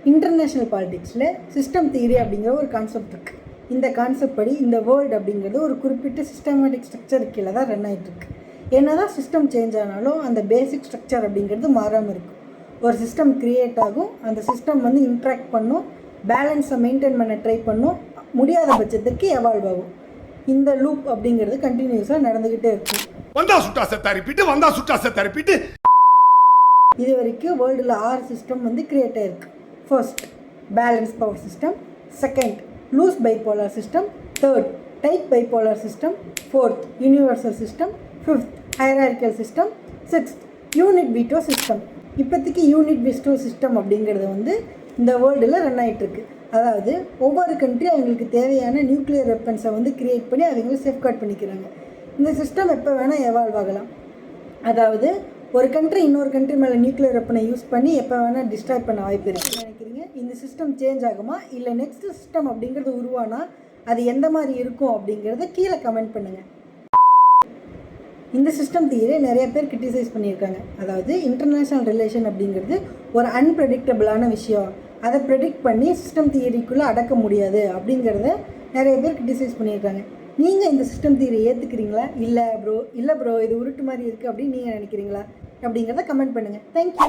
International பாலிடிக்ஸில் system theory அப்படிங்கிற ஒரு concept இருக்குது. இந்த கான்செப்ட் படி இந்த வேர்ல்டு அப்படிங்கிறது ஒரு குறிப்பிட்ட சிஸ்டமேட்டிக் ஸ்ட்ரக்சர் கீழே தான் ரன் ஆகிட்டுருக்கு. என்ன தான் சிஸ்டம் சேஞ்ச் ஆனாலும் அந்த பேசிக் ஸ்ட்ரக்சர் அப்படிங்கிறது மாறாமல் இருக்கும். ஒரு சிஸ்டம் க்ரியேட் ஆகும், அந்த சிஸ்டம் வந்து இன்ட்ராக்ட் பண்ணும், பேலன்ஸை மெயின்டைன் பண்ண ட்ரை பண்ணும், முடியாத பட்சத்துக்கு எவால்வ் ஆகும். இந்த லூப் அப்படிங்கிறது கண்டினியூஸாக நடந்துக்கிட்டே இருக்கும். இது வரைக்கும் வேர்ல்டில் 6 சிஸ்டம் வந்து கிரியேட் ஆகிருக்கு. First balance power system, second loose bipolar system, third tight bipolar system, fourth universal system, fifth hierarchical system, sixth unit veto system. இப்போதைக்கு யூனிட் வீட்டோ சிஸ்டம் அப்படிங்கிறது வந்து இந்த வேர்ல்டில் ரன் ஆகிட்டுருக்கு. அதாவது ஒவ்வொரு கண்ட்ரி அவங்களுக்கு தேவையான நியூக்ளியர் வெப்பன்ஸை வந்து கிரியேட் பண்ணி அவங்கள சேஃப்கார்ட் பண்ணிக்கிறாங்க. இந்த சிஸ்டம் எப்போ வேணால் எவால்வ் ஆகலாம். அதாவது ஒரு கண்ட்ரி இன்னொரு கண்ட்ரி மேலே நியூக்ளியர் வெப்பனை யூஸ் பண்ணி எப்போ வேணால் டிஸ்ட்ராய் பண்ண வாய்ப்பு இருக்குது. நினைக்கிறீங்க இந்த சிஸ்டம் சேஞ்ச் ஆகுமா, இல்லை நெக்ஸ்ட் சிஸ்டம் அப்படிங்கிறது உருவானா அது எந்த மாதிரி இருக்கும் அப்படிங்கிறத கீழே கமெண்ட் பண்ணுங்கள். இந்த சிஸ்டம் தியரியை நிறைய பேர் கிரிட்டிசைஸ் பண்ணியிருக்காங்க. அதாவது இன்டர்நேஷ்னல் ரிலேஷன் அப்படிங்கிறது ஒரு அன்பிரடிக்டபிளான விஷயம், அதை ப்ரெடிக்ட் பண்ணி சிஸ்டம் தியரிக்குள்ளே அடக்க முடியாது அப்படிங்கிறத நிறைய பேர் கிரிட்டிசைஸ் பண்ணியிருக்காங்க. நீங்கள் இந்த சிஸ்டம் தியரி ஏற்றுக்கிறீங்களா? இல்லை ப்ரோ இது உருட்டு மாதிரி இருக்குது அப்படின்னு நீங்கள் நினைக்கிறீங்களா அப்படிங்கிறத கமெண்ட் பண்ணுங்கள். தேங்க்யூ.